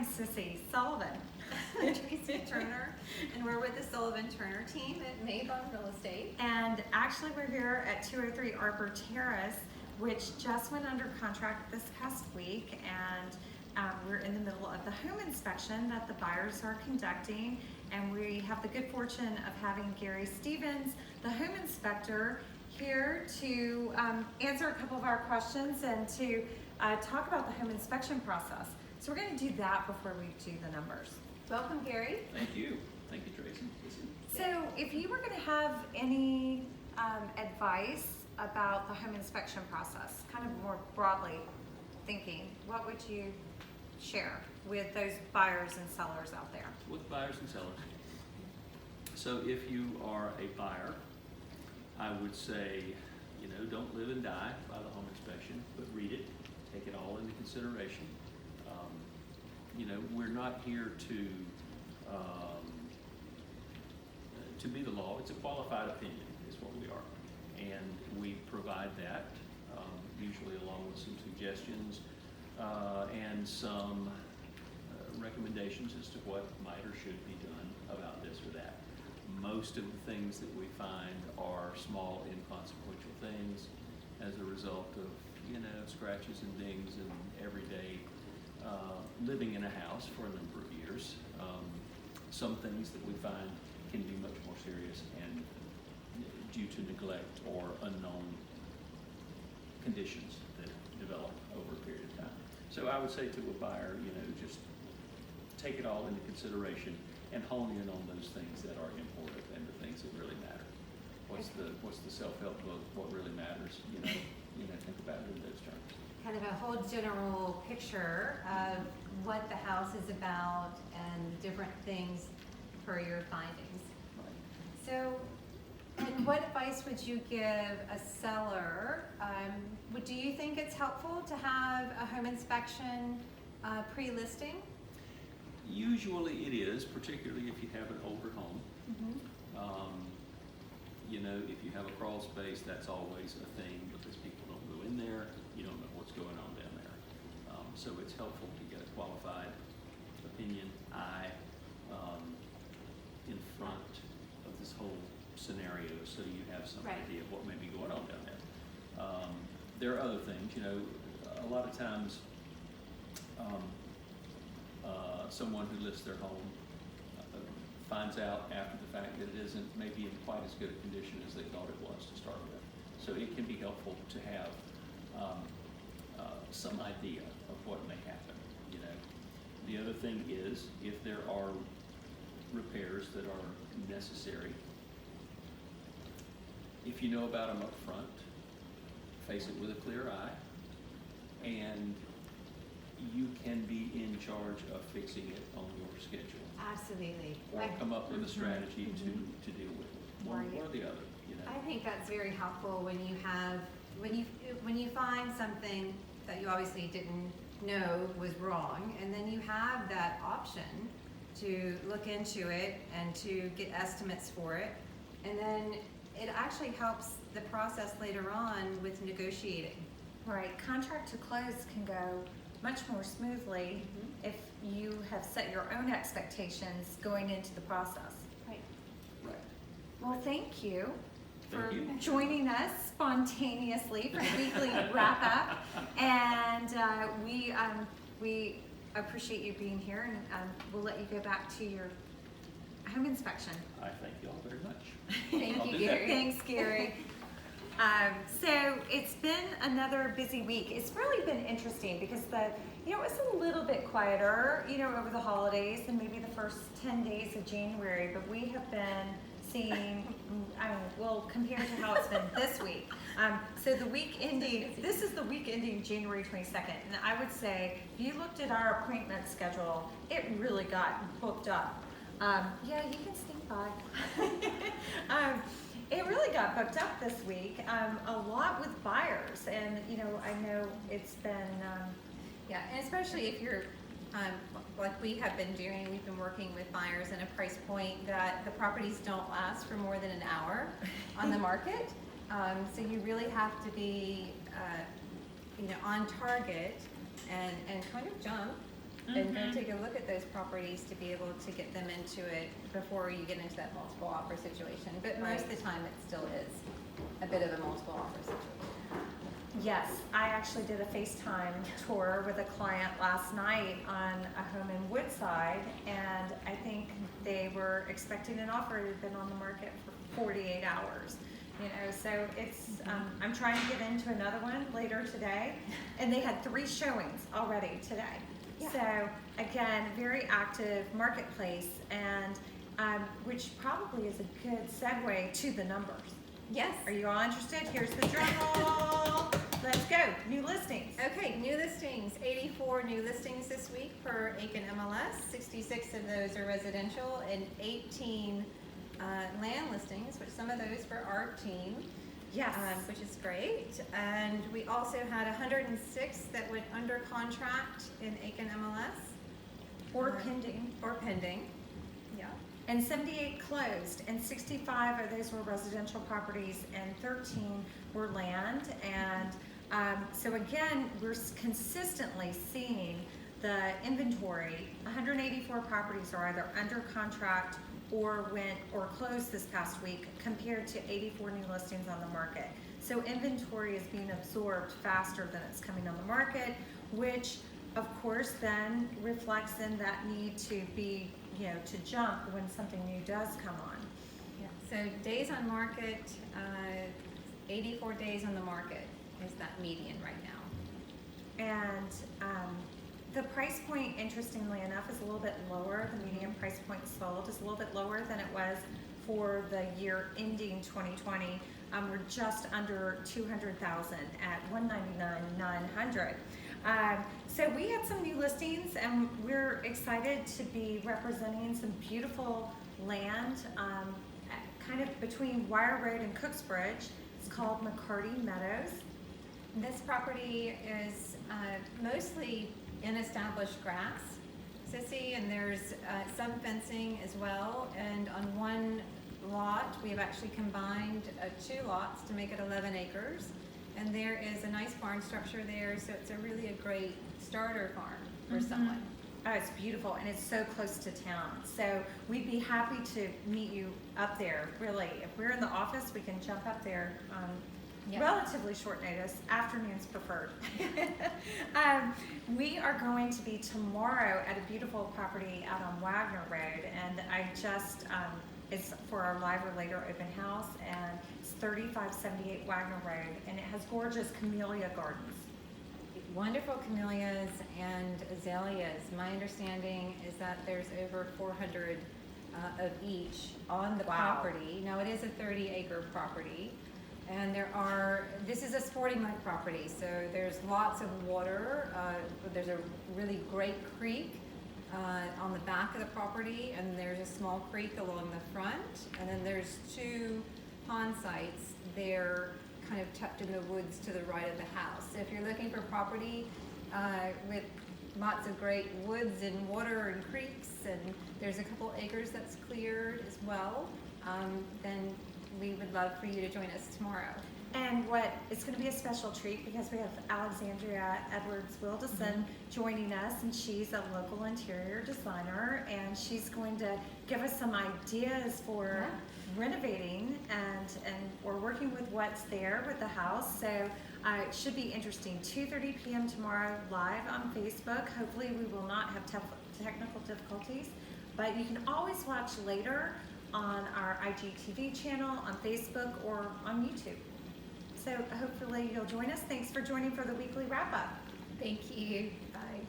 am Sissy Sullivan. Tracy Turner, and we're with the Sullivan Turner team at Maybon Real Estate. And actually we're here at 203 Arbor Terrace, which just went under contract this past week, and we're in the middle of the home inspection that the buyers are conducting, and we have the good fortune of having Garry Stevens, the home inspector, here to answer a couple of our questions and to talk about the home inspection process. So we're going to do that before we do the numbers. Welcome, Garry. Thank you. Thank you, Tracy. So if you were going to have any advice about the home inspection process, kind of more broadly thinking, what would you share with those buyers and sellers out there? With buyers and sellers. So if you are a buyer, I would say, don't live and die by the home inspection, but read it, take it all into consideration. We're not here to be the law. It's a qualified opinion is what we are. And we provide that, usually along with some suggestions and some recommendations as to what might or should be done about this or that. Most of the things that we find are small, inconsequential things as a result of, scratches and dings and everyday living in a house for a number of years. Some things that we find can be much more serious and due to neglect or unknown conditions that develop over a period of time. So I would say to a buyer, just take it all into consideration and hone in on those things that are important and the things that really matter. What's the self-help book? What really matters? Think about it in those terms. Kind of a whole general picture of what the house is about and different things for your findings. Right. So, and what advice would you give a seller? Do you think it's helpful to have a home inspection pre-listing? Usually it is, particularly if you have an older home. Mm-hmm. If you have a crawl space, that's always a thing because people don't go in there. You don't know what's going on down there. So it's helpful to get a qualified opinion, in front of this whole scenario, so you have some Right. idea of what may be going on down there. There are other things, a lot of times someone who lists their home finds out after the fact that it isn't maybe in quite as good a condition as they thought it was to start with. So it can be helpful to have some idea of what may happen. The other thing is, if there are repairs that are necessary, if you know about them up front, face it with a clear eye, and you can be in charge of fixing it on your schedule. Absolutely. Or come up with a strategy to deal with it, one or the other. I think that's very helpful when you have when you find something that you obviously didn't know was wrong, and then you have that option to look into it and to get estimates for it, and then it actually helps the process later on with negotiating. Right, contract to close can go much more smoothly if you have set your own expectations going into the process. Right. Right. Well, thank you for Thank you. joining us spontaneously for the weekly wrap-up, and we appreciate you being here, and we'll let you go back to your home inspection. I thank you all very much. Thank I'll you, do that. Garry. Thanks, Garry. So it's been another busy week. It's really been interesting because it was a little bit quieter, over the holidays and maybe the first 10 days of January, but we have been seeing, well, compared to how it's been this week. So this is the week ending January 22nd, and I would say if you looked at our appointment schedule, it really got booked up. Yeah, you can sneak by. It really got booked up this week, a lot with buyers, and I know it's been Yeah, and especially if you're, like we have been doing, we've been working with buyers at a price point that the properties don't last for more than an hour on the market. So you really have to be, on target and kind of jump and go Mhm. take a look at those properties to be able to get them into it before you get into that multiple offer situation. But most of the time, it still is a bit of a multiple offer situation. Yes, I actually did a FaceTime tour with a client last night on a home in Woodside, and I think they were expecting an offer. It had been on the market for 48 hours. You know, so it's, I'm trying to get into another one later today, and they had 3 showings already today. Yeah. So again, very active marketplace, and which probably is a good segue to the numbers. Yes. Are you all interested? Here's the journal. Let's go. New listings. Okay, new listings, 84 new listings this week per Aiken MLS. 66 of those are residential and 18 land listings, which some of those for our team, Yes. which is great. And we also had 106 that went under contract in Aiken MLS. Or pending. Or pending, yeah. And 78 closed, and 65 of those were residential properties, and 13 were land. And so again, we're consistently seeing the inventory. 184 properties are either under contract or went or closed this past week, compared to 84 new listings on the market. So inventory is being absorbed faster than it's coming on the market, which of course then reflects in that need to be, you know, to jump when something new does come on. Yeah. So days on market, 84 days on the market is that median right now. And the price point, interestingly enough, is a little bit lower. The median price point sold is a little bit lower than it was for the year ending 2020. We're just under 200,000 at 199,900. So we had some new listings, and we're excited to be representing some beautiful land, kind of between Wire Road and Cooksbridge. It's called McCarty Meadows. This property is mostly in established grass, Sissy, and there's some fencing as well. And on one lot, we have actually combined 2 lots to make it 11 acres. And there is a nice barn structure there, so it's a great starter farm for someone. Oh, it's beautiful, and it's so close to town. So we'd be happy to meet you up there, really. If we're in the office, we can jump up there on Yeah. relatively short notice, afternoons preferred. We are going to be tomorrow at a beautiful property out on Wagner Road, and I just, it's for our Live or Later open house, and it's 3578 Wagner Road, and it has gorgeous camellia gardens. Wonderful camellias and azaleas. My understanding is that there's over 400 of each on the Wow. property. Now, it is a 30-acre property, and this is a sporting lake property, so there's lots of water. There's a really great creek on the back of the property, and there's a small creek along the front, and then there's 2 pond sites there, kind of tucked in the woods to the right of the house. So if you're looking for property with lots of great woods and water and creeks, and there's a couple acres that's cleared as well, then we would love for you to join us tomorrow. And it's going to be a special treat because we have Alexandria Edwards-Wilderson joining us, and she's a local interior designer, and she's going to give us some ideas for renovating and or working with what's there with the house. So it should be interesting. 2:30 p.m. tomorrow, live on Facebook. Hopefully we will not have technical difficulties, but you can always watch later on our IGTV channel, on Facebook, or on YouTube. So hopefully you'll join us. Thanks for joining for the weekly wrap-up. Thank you. Bye.